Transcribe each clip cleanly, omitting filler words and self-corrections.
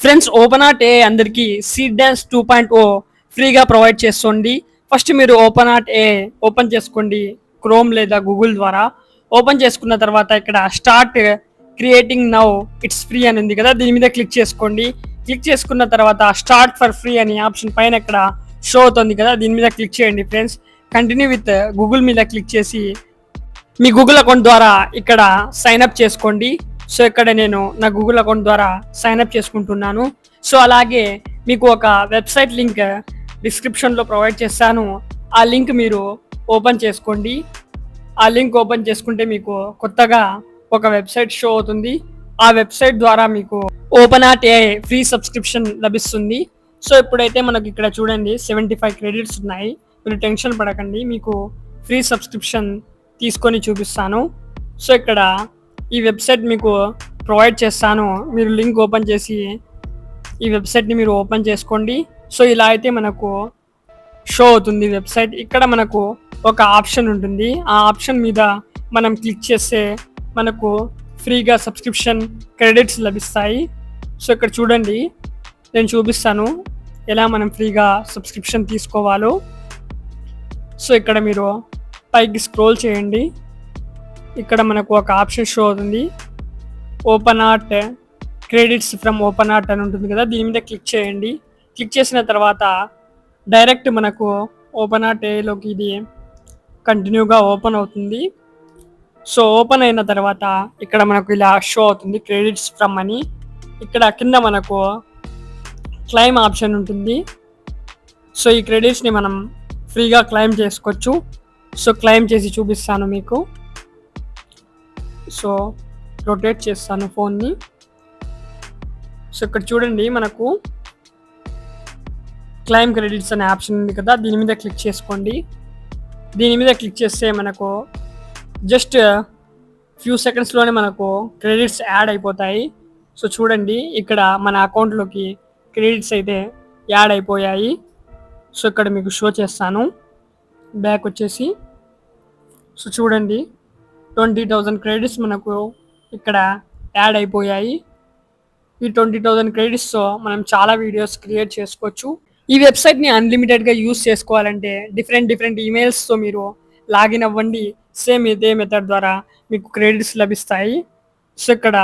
Friends open art ఏ అందరికి seed dance 2.0 ఫ్రీగా provide చేస్తుంది. ఫస్ట్ మీరు ఓపెన్ ఆర్ట్ ఏ ఓపెన్ చేసుకోండి క్రోమ్ లేదా గూగుల్ ద్వారా. ఓపెన్ చేసుకున్న తర్వాత ఇక్కడ start creating now it's free అని ఉంది కదా, దీని మీద క్లిక్ చేసుకోండి. క్లిక్ చేసుకున్న తర్వాత స్టార్ట్ ఫర్ ఫ్రీ అని ఆప్షన్ పైన ఇక్కడ షో అవుతుంది కదా, దీని మీద క్లిక్ చేయండి ఫ్రెండ్స్. కంటిన్యూ విత్ గూగుల్ మీద క్లిక్ చేసి మీ గూగుల్ అకౌంట్ ద్వారా ఇక్కడ సైన్ అప్ చేసుకోండి. సో ఇక్కడ నేను నా గూగుల్ అకౌంట్ ద్వారా సైన్ అప్ చేసుకుంటున్నాను. సో అలాగే మీకు ఒక వెబ్సైట్ లింక్ డిస్క్రిప్షన్లో ప్రొవైడ్ చేస్తాను, ఆ లింక్ మీరు ఓపెన్ చేసుకోండి. ఆ లింక్ ఓపెన్ చేసుకుంటే మీకు కొత్తగా ఒక వెబ్సైట్ షో అవుతుంది. ఆ వెబ్సైట్ ద్వారా మీకు ఓపెన్ ఆర్ట్ ఏ ఫ్రీ సబ్స్క్రిప్షన్ లభిస్తుంది. సో ఇప్పుడైతే మనకి ఇక్కడ చూడండి 75 క్రెడిట్స్ ఉన్నాయి. మీరు టెన్షన్ పడకండి, మీకు ఫ్రీ సబ్స్క్రిప్షన్ తీసుకొని చూపిస్తాను. సో ఇక్కడ ఈ వెబ్సైట్ మీకు ప్రొవైడ్ చేస్తాను, మీరు లింక్ ఓపెన్ చేసి ఈ వెబ్సైట్ని మీరు ఓపెన్ చేసుకోండి. సో ఇలా అయితే మనకు షో అవుతుంది వెబ్సైట్. ఇక్కడ మనకు ఒక ఆప్షన్ ఉంటుంది, ఆ ఆప్షన్ మీద మనం క్లిక్ చేస్తే మనకు ఫ్రీగా సబ్స్క్రిప్షన్ క్రెడిట్స్ లభిస్తాయి. సో ఇక్కడ చూడండి, నేను చూపిస్తాను ఎలా మనం ఫ్రీగా సబ్స్క్రిప్షన్ తీసుకోవాలో. సో ఇక్కడ మీరు పైకి స్క్రోల్ చేయండి, ఇక్కడ మనకు ఒక ఆప్షన్ షో అవుతుంది, open art credits from open art అని ఉంటుంది కదా, దీని మీద క్లిక్ చేయండి. క్లిక్ చేసిన తర్వాత డైరెక్ట్ మనకు ఓపెన్ ఆర్ట్ ఏలోకి ఇది కంటిన్యూగా ఓపెన్ అవుతుంది. సో ఓపెన్ అయిన తర్వాత ఇక్కడ మనకు ఇలా షో అవుతుంది క్రెడిట్స్ ఫ్రమ్ అని. ఇక్కడ కింద మనకు క్లైమ్ ఆప్షన్ ఉంటుంది. సో ఈ క్రెడిట్స్ని మనం ఫ్రీగా క్లైమ్ చేసుకోవచ్చు. సో క్లైమ్ చేసి చూపిస్తాను మీకు. సో రొటేట్ చేస్తాను ఫోన్ని. సో ఇక్కడ చూడండి మనకు క్లైమ్ క్రెడిట్స్ అనే ఆప్షన్ ఉంది కదా, దీని మీద క్లిక్ చేసుకోండి. దీని మీద క్లిక్ చేస్తే మనకు జస్ట్ ఫ్యూ సెకండ్స్లోనే మనకు క్రెడిట్స్ యాడ్ అయిపోతాయి. సో చూడండి ఇక్కడ మన అకౌంట్లోకి క్రెడిట్స్ అయితే యాడ్ అయిపోయాయి. సో ఇక్కడ మీకు షో చేస్తాను, బ్యాక్ వచ్చేసి. సో చూడండి 20,000 క్రెడిట్స్ మనకు ఇక్కడ యాడ్ అయిపోయాయి. ఈ 20,000 క్రెడిట్స్తో మనం చాలా వీడియోస్ క్రియేట్ చేసుకోవచ్చు. ఈ వెబ్సైట్ని అన్లిమిటెడ్గా యూస్ చేసుకోవాలంటే డిఫరెంట్ ఈమెయిల్స్తో మీరు లాగిన్ అవ్వండి. సేమ్ ఇదే మెథడ్ ద్వారా మీకు క్రెడిట్స్ లభిస్తాయి. సో ఇక్కడ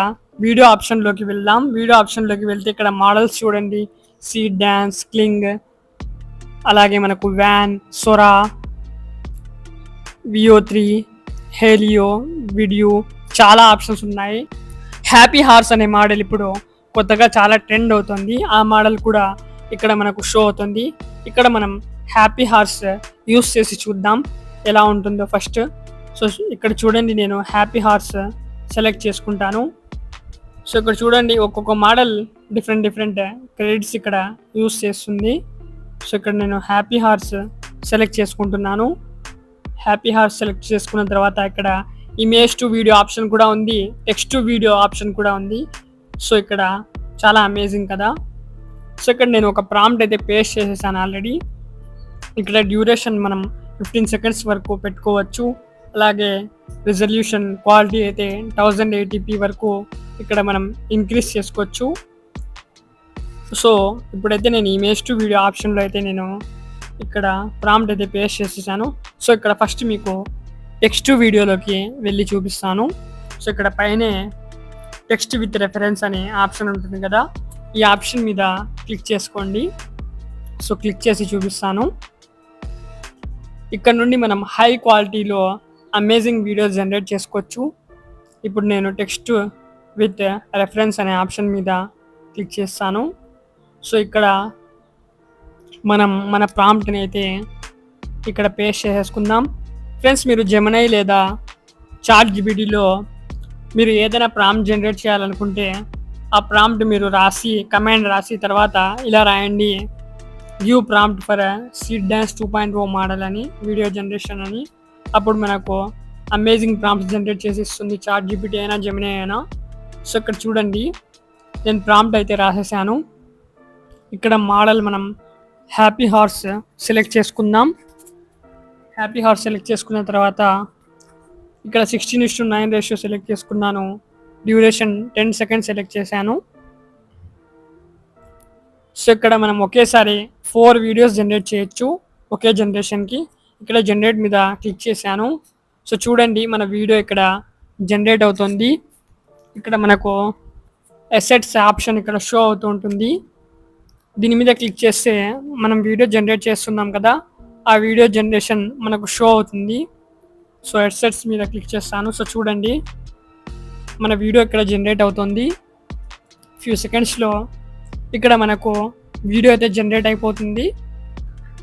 వీడియో ఆప్షన్లోకి వెళ్దాం. వీడియో ఆప్షన్లోకి వెళ్తే ఇక్కడ మోడల్స్ చూడండి, సీడ్ డాన్స్, క్లింగ్, అలాగే మనకు వ్యాన్, సొరా, VO3, హేలియో, వీడియో, చాలా ఆప్షన్స్ ఉన్నాయి. హ్యాపీ హార్స్ అనే మోడల్ ఇప్పుడు కొత్తగా చాలా ట్రెండ్ అవుతుంది, ఆ మోడల్ కూడా ఇక్కడ మనకు షో అవుతుంది. ఇక్కడ మనం హ్యాపీ హార్స్ యూస్ చేసి చూద్దాం ఎలా ఉంటుందో ఫస్ట్. సో ఇక్కడ చూడండి, నేను హ్యాపీ హార్స్ సెలెక్ట్ చేసుకుంటాను. సో ఇక్కడ చూడండి ఒక్కొక్క మోడల్ డిఫరెంట్ క్రెడిట్స్ ఇక్కడ యూస్ చేస్తుంది. సో ఇక్కడ నేను హ్యాపీ హార్స్ సెలెక్ట్ చేసుకుంటున్నాను. హ్యాపీ హార్స్ సెలెక్ట్ చేసుకున్న తర్వాత ఇక్కడ ఇమేజ్ టు వీడియో ఆప్షన్ కూడా ఉంది, టెక్స్ట్ టు వీడియో ఆప్షన్ కూడా ఉంది. సో ఇక్కడ చాలా అమేజింగ్ కదా. సో ఇక్కడ నేను ఒక ప్రాంప్ట్ అయితే పేస్ట్ చేసేసాను ఆల్రెడీ. ఇక్కడ డ్యూరేషన్ మనం 15 సెకండ్స్ వరకు పెట్టుకోవచ్చు. అలాగే రిజల్యూషన్ క్వాలిటీ అయితే 1080p వరకు ఇక్కడ మనం ఇంక్రీజ్ చేసుకోవచ్చు. సో ఇప్పుడైతే నేను ఇమేజ్ టు వీడియో ఆప్షన్లో అయితే నేను ఇక్కడ ప్రాంప్ట్ అయితే పేస్ట్ చేసేసాను. సో ఇక్కడ ఫస్ట్ మీకు టెక్స్ట్ టు వీడియోలోకి వెళ్ళి చూపిస్తాను. సో ఇక్కడ పైనే టెక్స్ట్ విత్ రెఫరెన్స్ అనే ఆప్షన్ ఉంటుంది కదా, ఈ ఆప్షన్ మీద క్లిక్ చేసుకోండి. సో క్లిక్ చేసి చూపిస్తాను. ఇక్కడ నుండి మనం హై క్వాలిటీలో అమేజింగ్ వీడియోస్ జనరేట్ చేసుకోవచ్చు. ఇప్పుడు నేను టెక్స్ట్ విత్ రెఫరెన్స్ అనే ఆప్షన్ మీద క్లిక్ చేస్తాను. సో ఇక్కడ మనం మన ప్రాంప్ట్ని అయితే ఇక్కడ పేస్ట్ చేసేసుకుందాం. ఫ్రెండ్స్ మీరు జెమినై లేదా చాట్ జీపీటీలో మీరు ఏదైనా ప్రాంప్ట్ జనరేట్ చేయాలనుకుంటే ఆ ప్రాంప్ట్ మీరు కమాండ్ రాసి తర్వాత ఇలా రాయండి, give prompt for seed dance 2.0 model అని, వీడియో జనరేషన్ అని. అప్పుడు మనకు అమేజింగ్ ప్రాంప్ట్స్ జనరేట్ చేసి ఇస్తుంది, చాట్ జీపీటీ అయినా జెమినై అయినా. సో ఇక్కడ చూడండి నేను ప్రాంప్ట్ అయితే రాసేసాను. ఇక్కడ మోడల్ మనం హ్యాపీ హార్స్ సెలెక్ట్ చేసుకుందాం. హ్యాపీ హార్స్ సెలెక్ట్ చేసుకున్న తర్వాత ఇక్కడ 16:9 రేషియో సెలెక్ట్ చేసుకున్నాను. డ్యూరేషన్ 10 సెకండ్స్ సెలెక్ట్ చేశాను. సో ఇక్కడ మనం ఒకేసారి 4 వీడియోస్ జనరేట్ చేయొచ్చు ఒకే జనరేషన్కి. ఇక్కడ జనరేట్ మీద క్లిక్ చేశాను. సో చూడండి మన వీడియో ఇక్కడ జనరేట్ అవుతుంది. ఇక్కడ మనకు అసెట్స్ ఆప్షన్ ఇక్కడ షో అవుతూ ఉంటుంది. దీని మీద క్లిక్ చేస్తే మనం వీడియో జనరేట్ చేస్తున్నాం కదా, ఆ వీడియో జనరేషన్ మనకు షో అవుతుంది. సో అసెట్స్ మీద క్లిక్ చేస్తాను. సో చూడండి మన వీడియో ఇక్కడ జనరేట్ అవుతుంది. ఫ్యూ సెకండ్స్లో ఇక్కడ మనకు వీడియో అయితే జనరేట్ అయిపోతుంది.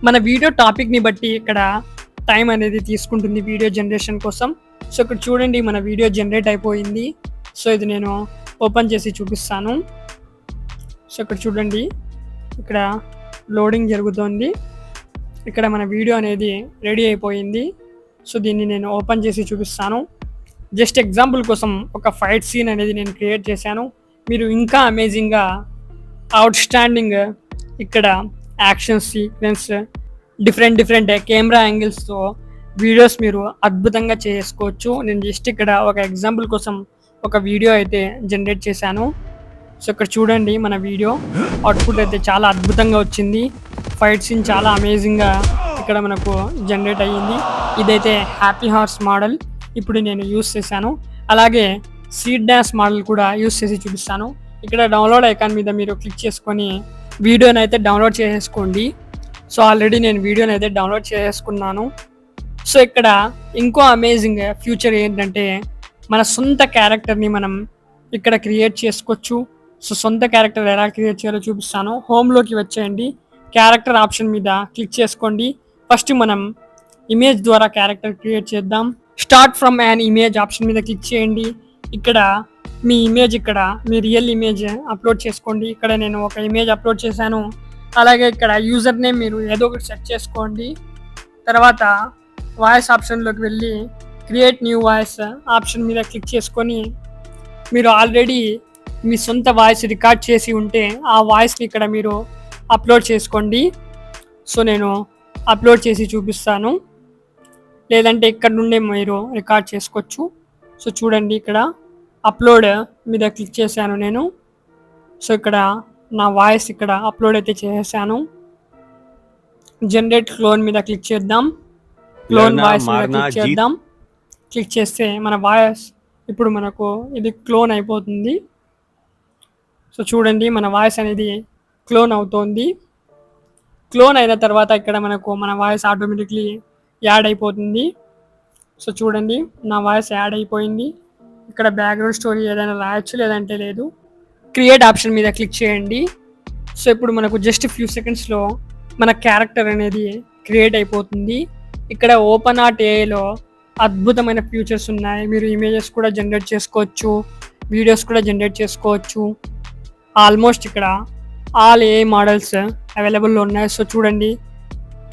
మన వీడియో టాపిక్ని బట్టి ఇక్కడ టైం అనేది తీసుకుంటుంది వీడియో జనరేషన్ కోసం. సో ఇక్కడ చూడండి మన వీడియో జనరేట్ అయిపోయింది. సో ఇది నేను ఓపెన్ చేసి చూపిస్తాను. సో ఇక్కడ చూడండి ఇక్కడ లోడింగ్ జరుగుతోంది. ఇక్కడ మన వీడియో అనేది రెడీ అయిపోయింది. సో దీన్ని నేను ఓపెన్ చేసి చూపిస్తాను. జస్ట్ ఎగ్జాంపుల్ కోసం ఒక ఫైట్ సీన్ అనేది నేను క్రియేట్ చేశాను. మీరు ఇంకా అమేజింగ్గా అవుట్ స్టాండింగ్ ఇక్కడ యాక్షన్ సీక్వెన్స్ డిఫరెంట్ కెమెరా యాంగిల్స్తో వీడియోస్ మీరు అద్భుతంగా చేసుకోవచ్చు. నేను జస్ట్ ఇక్కడ ఒక ఎగ్జాంపుల్ కోసం ఒక వీడియో అయితే జనరేట్ చేశాను. సో ఇక్కడ చూడండి మన వీడియో అవుట్పుట్ అయితే చాలా అద్భుతంగా వచ్చింది. ఫైట్ సీన్ చాలా అమేజింగ్గా ఇక్కడ మనకు జనరేట్ అయ్యింది. ఇదైతే హ్యాపీ హార్స్ మోడల్ ఇప్పుడు నేను యూస్ చేశాను. అలాగే సీడ్ డాన్స్ మోడల్ కూడా యూస్ చేసి చూపిస్తాను. ఇక్కడ డౌన్లోడ్ ఐకాన్ మీద మీరు క్లిక్ చేసుకొని వీడియోని అయితే డౌన్లోడ్ చేసేసుకోండి. సో ఆల్రెడీ నేను వీడియోని అయితే డౌన్లోడ్ చేసుకున్నాను. సో ఇక్కడ ఇంకో అమేజింగ్ ఫ్యూచర్ ఏంటంటే మన సొంత క్యారెక్టర్ని మనం ఇక్కడ క్రియేట్ చేసుకోవచ్చు. సో సొంత క్యారెక్టర్ ఎలా క్రియేట్ చేయాలో చూపిస్తాను. హోమ్లోకి వచ్చేయండి, క్యారెక్టర్ ఆప్షన్ మీద క్లిక్ చేసుకోండి. ఫస్ట్ మనం ఇమేజ్ ద్వారా క్యారెక్టర్ క్రియేట్ చేద్దాం. Start from an image option మీద క్లిక్ చేయండి. ఇక్కడ మీ ఇమేజ్ ఇక్కడ మీ రియల్ ఇమేజ్ అప్లోడ్ చేసుకోండి. ఇక్కడ నేను ఒక ఇమేజ్ అప్లోడ్ చేశాను. అలాగే ఇక్కడ యూజర్ నేమ్ మీరు ఏదో ఒకటి సెట్ చేసుకోండి. తర్వాత వాయిస్ ఆప్షన్లోకి వెళ్ళి క్రియేట్ న్యూ వాయిస్ ఆప్షన్ మీద క్లిక్ చేసుకొని మీరు ఆల్రెడీ మీ సొంత వాయిస్ రికార్డ్ చేసి ఉంటే ఆ వాయిస్ని ఇక్కడ మీరు అప్లోడ్ చేసుకోండి. సో నేను అప్లోడ్ చేసి చూపిస్తాను, లేదంటే ఇక్కడ నుండే మీరు రికార్డ్ చేసుకోవచ్చు. సో చూడండి ఇక్కడ అప్లోడ్ మీద క్లిక్ చేశాను నేను. సో ఇక్కడ నా వాయిస్ ఇక్కడ అప్లోడ్ అయితే చేసేసాను. జనరేట్ క్లోన్ మీద క్లిక్ చేద్దాం. క్లోన్ వాయిస్ మీద క్లిక్ చేద్దాం. క్లిక్ చేస్తే మన వాయిస్ ఇప్పుడు మనకు ఇది క్లోన్ అయిపోతుంది. సో చూడండి మన వాయిస్ అనేది క్లోన్ అవుతోంది. క్లోన్ అయిన తర్వాత ఇక్కడ మనకు మన వాయిస్ ఆటోమేటిక్లీ యాడ్ అయిపోతుంది. సో చూడండి నా వాయిస్ యాడ్ అయిపోయింది. ఇక్కడ బ్యాక్గ్రౌండ్ స్టోరీ ఏదైనా రాయొచ్చు, లేదంటే లేదు. క్రియేట్ ఆప్షన్ మీద క్లిక్ చేయండి. సో ఇప్పుడు మనకు జస్ట్ ఫ్యూ సెకండ్స్లో మన క్యారెక్టర్ అనేది క్రియేట్ అయిపోతుంది. ఇక్కడ ఓపెన్ ఆర్ట్ ఏఐలో అద్భుతమైన ఫీచర్స్ ఉన్నాయి. మీరు ఇమేజెస్ కూడా జనరేట్ చేసుకోవచ్చు, వీడియోస్ కూడా జనరేట్ చేసుకోవచ్చు. ఆల్మోస్ట్ ఇక్కడ ఆల్ ఏఐ మోడల్స్ అవైలబుల్లో ఉన్నాయి. సో చూడండి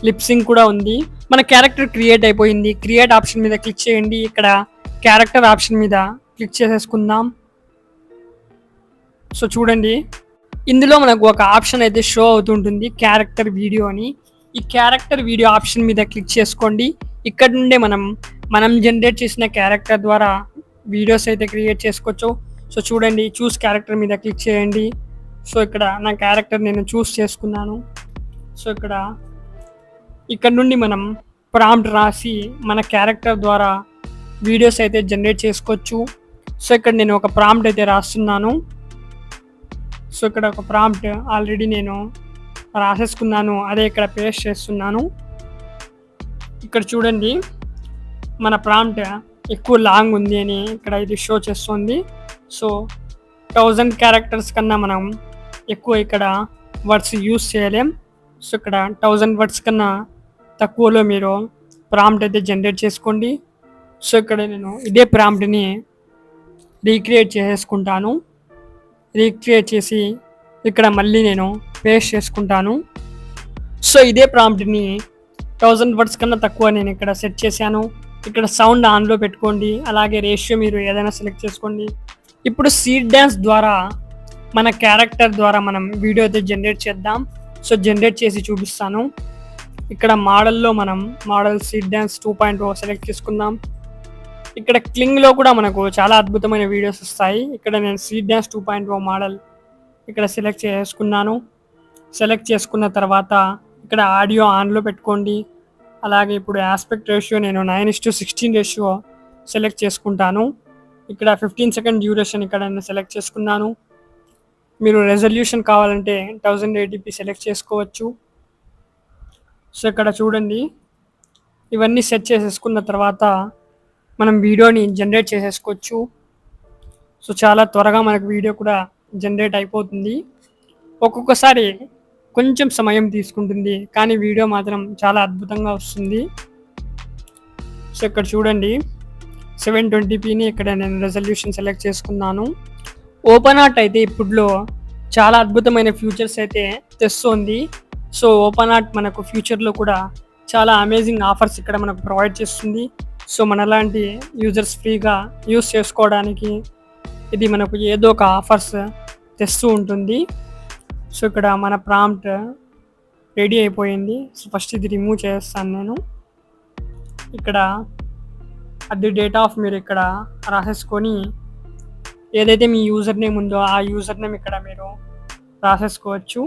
లిప్సింగ్ కూడా ఉంది. మన క్యారెక్టర్ క్రియేట్ అయిపోయింది. క్రియేట్ ఆప్షన్ మీద క్లిక్ చేయండి. ఇక్కడ క్యారెక్టర్ ఆప్షన్ మీద క్లిక్ చేసేసుకుందాం. సో చూడండి ఇందులో మనకు ఒక ఆప్షన్ అయితే షో అవుతుంటుంది, క్యారెక్టర్ వీడియో అని. ఈ క్యారెక్టర్ వీడియో ఆప్షన్ మీద క్లిక్ చేసుకోండి. ఇక్కడ నుండే మనం జనరేట్ చేసిన క్యారెక్టర్ ద్వారా వీడియోస్ అయితే క్రియేట్ చేసుకోవచ్చు. సో చూడండి చూస్ క్యారెక్టర్ మీద క్లిక్ చేయండి. సో ఇక్కడ నా క్యారెక్టర్ నేను చూస్ చేసుకున్నాను. సో ఇక్కడ నుండి మనం ప్రాంప్ట్ రాసి మన క్యారెక్టర్ ద్వారా వీడియోస్ అయితే జనరేట్ చేసుకోవచ్చు. సో ఇక్కడ నేను ఒక ప్రాంప్ట్ అయితే రాస్తున్నాను. సో ఇక్కడ ఒక ప్రాంప్ట్ ఆల్రెడీ నేను రాసేసుకున్నాను, అదే ఇక్కడ పేస్ట్ చేస్తున్నాను. ఇక్కడ చూడండి మన ప్రాంప్ట్ ఎక్కువ లాంగ్ ఉంది అని ఇక్కడ ఇది షో చేస్తుంది. సో 1000 క్యారెక్టర్స్ కన్నా మనం ఎక్కువ ఇక్కడ వర్డ్స్ యూస్ చేయలేం. సో ఇక్కడ 1000 వర్డ్స్ కన్నా తక్కువలో మీరు ప్రాంప్ట్ అయితే జనరేట్ చేసుకోండి. సో ఇక్కడ నేను ఇదే ప్రాంప్ట్ని రీక్రియేట్ చేసుకుంటాను. రీక్రియేట్ చేసి ఇక్కడ మళ్ళీ నేను పేస్ట్ చేసుకుంటాను. సో ఇదే ప్రాంప్ట్ని 1000 వర్డ్స్ కన్నా తక్కువ నేను ఇక్కడ సెట్ చేశాను. ఇక్కడ సౌండ్ ఆన్లో పెట్టుకోండి, అలాగే రేషియో మీరు ఏదైనా సెలెక్ట్ చేసుకోండి. ఇప్పుడు సీడ్ డాన్స్ ద్వారా మన క్యారెక్టర్ ద్వారా మనం వీడియో అయితే జనరేట్ చేద్దాం. సో జనరేట్ చేసి చూపిస్తాను. ఇక్కడ మోడల్లో మనం మోడల్ సీడ్ డాన్స్ 2.0 సెలెక్ట్ చేసుకుందాం. ఇక్కడ క్లింగ్లో కూడా మనకు చాలా అద్భుతమైన వీడియోస్ వస్తాయి. ఇక్కడ నేను సీడ్ డాన్స్ 2.0 మోడల్ ఇక్కడ సెలెక్ట్ చేసుకున్నాను. సెలెక్ట్ చేసుకున్న తర్వాత ఇక్కడ ఆడియో ఆన్లో పెట్టుకోండి. అలాగే ఇప్పుడు ఆస్పెక్ట్ రేషియో నేను 9:16 రేషియో సెలెక్ట్ చేసుకుంటాను. ఇక్కడ 15 సెకండ్ డ్యూరేషన్ ఇక్కడ నేను సెలెక్ట్ చేసుకున్నాను. మీరు రెజల్యూషన్ కావాలంటే 1080p సెలెక్ట్ చేసుకోవచ్చు. సో ఇక్కడ చూడండి, ఇవన్నీ సెట్ చేసేసుకున్న తర్వాత మనం వీడియోని జనరేట్ చేసేసుకోవచ్చు. సో చాలా త్వరగా మనకు వీడియో కూడా జనరేట్ అయిపోతుంది. ఒక్కొక్కసారి కొంచెం సమయం తీసుకుంటుంది, కానీ వీడియో మాత్రం చాలా అద్భుతంగా వస్తుంది. సో ఇక్కడ చూడండి, 720pని ఇక్కడ నేను రెజల్యూషన్ సెలెక్ట్ చేసుకున్నాను. ఓపెన్ ఆర్ట్ అయితే ఇప్పుడులో చాలా అద్భుతమైన ఫ్యూచర్స్ అయితే తెస్తుంది. సో ఓపెన్ ఆర్ట్ మనకు ఫ్యూచర్లో కూడా చాలా అమేజింగ్ ఆఫర్స్ ఇక్కడ మనకు ప్రొవైడ్ చేస్తుంది. సో మనలాంటి యూజర్స్ ఫ్రీగా యూస్ చేసుకోవడానికి ఇది మనకు ఏదో ఒక ఆఫర్స్ తెస్తూ ఉంటుంది. సో ఇక్కడ మన ప్రాంప్ట్ రెడీ అయిపోయింది. సో ఫస్ట్ ఇది రిమూవ్ చేస్తాను నేను. ఇక్కడ అది డేటా ఆఫ్ మీరు ఇక్కడ రాసేసుకొని ఏదైతే మీ యూజర్ నేమ్ ఉందో ఆ యూజర్ నేమ్ ఇక్కడ మీరు రాసేసుకోవచ్చు.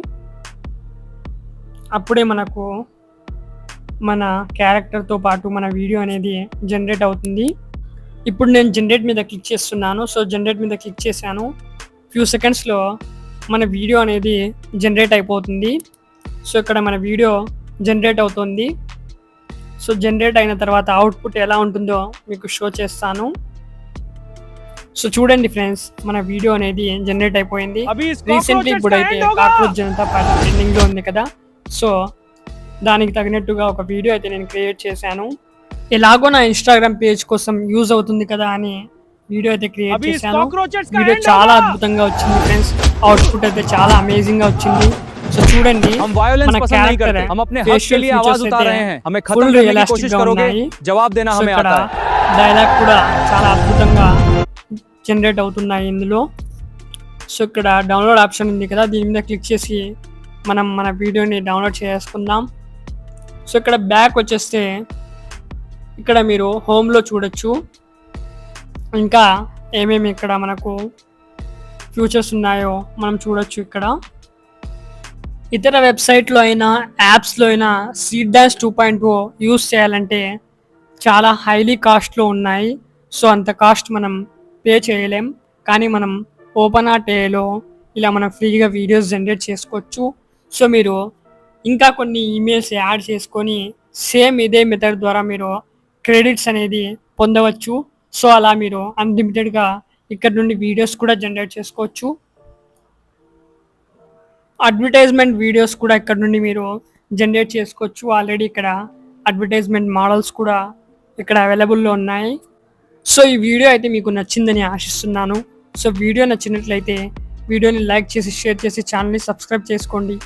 అప్పుడే మనకు మన క్యారెక్టర్తో పాటు మన వీడియో అనేది జనరేట్ అవుతుంది. ఇప్పుడు నేను జనరేట్ మీద క్లిక్ చేస్తున్నాను. సో జనరేట్ మీద క్లిక్ చేశాను. ఫ్యూ సెకండ్స్లో మన వీడియో అనేది జనరేట్ అయిపోతుంది. సో ఇక్కడ మన వీడియో జనరేట్ అవుతుంది. సో జనరేట్ అయిన తర్వాత అవుట్పుట్ ఎలా ఉంటుందో మీకు షో చేస్తాను. సో చూడండి ఫ్రెండ్స్, మన వీడియో అనేది జనరేట్ అయిపోయింది. రీసెంట్లీ ఇప్పుడైతే కాక్రోచ్ జనతా పార్టీ ట్రెండింగ్లో ఉంది కదా, సో దానికి తగినట్టుగా ఒక వీడియో అయితే నేను క్రియేట్ చేశాను. ఎలాగో నా ఇన్స్టాగ్రామ్ పేజ్ కోసం యూజ్ అవుతుంది కదా అని వీడియో అయితే క్రియేట్ చేశాను. వీడియో చాలా అద్భుతంగా వచ్చింది ఫ్రెండ్స్. అవుట్పుట్ అయితే చాలా అమేజింగ్ గా వచ్చింది. సో చూడండి, మన క్యారెక్టర్ ఫేషియల్ ఫీచర్స్ అయితే ఫుల్ రియలిస్టిక్ గా ఉన్నాయి. సో ఇక్కడ డైలాగ్ కూడా చాలా అద్భుతంగా జనరేట్ అవుతున్నాయి ఇందులో. సో ఇక్కడ డౌన్లోడ్ ఆప్షన్ ఉంది కదా, దీని మీద క్లిక్ చేసి మనం మన వీడియోని డౌన్లోడ్ చేసుకుందాం. సో ఇక్కడ బ్యాక్ వచ్చేస్తే ఇక్కడ మీరు హోమ్లో చూడొచ్చు, ఇంకా ఏమేమి ఇక్కడ మనకు ఫ్యూచర్స్ ఉన్నాయో మనం చూడొచ్చు. ఇక్కడ ఇతర వెబ్సైట్లో అయినా యాప్స్లో అయినా సీడ్డాష్ 2.0 యూస్ చేయాలంటే చాలా హైలీ కాస్ట్లో ఉన్నాయి. సో అంత కాస్ట్ మనం పే చేయలేం, కానీ మనం ఓపెన్ ఆర్ట్ ఏలో ఇలా మనం ఫ్రీగా వీడియోస్ జనరేట్ చేసుకోవచ్చు. సో మీరు ఇంకా కొన్ని ఈమెయిల్స్ యాడ్ చేసుకొని సేమ్ ఇదే మెథడ్ ద్వారా మీరు క్రెడిట్స్ అనేది పొందవచ్చు. సో అలా మీరు అన్లిమిటెడ్గా ఇక్కడ నుండి వీడియోస్ కూడా జనరేట్ చేసుకోవచ్చు. అడ్వర్టైజ్మెంట్ వీడియోస్ కూడా ఇక్కడ నుండి మీరు జనరేట్ చేసుకోవచ్చు. ఆల్రెడీ ఇక్కడ అడ్వర్టైజ్మెంట్ మోడల్స్ కూడా ఇక్కడ అవైలబుల్లో ఉన్నాయి. సో ఈ వీడియో అయితే మీకు నచ్చిందని ఆశిస్తున్నాను. సో వీడియో నచ్చినట్లయితే వీడియోని లైక్ చేసి షేర్ చేసి ఛానల్ని సబ్స్క్రైబ్ చేసుకోండి.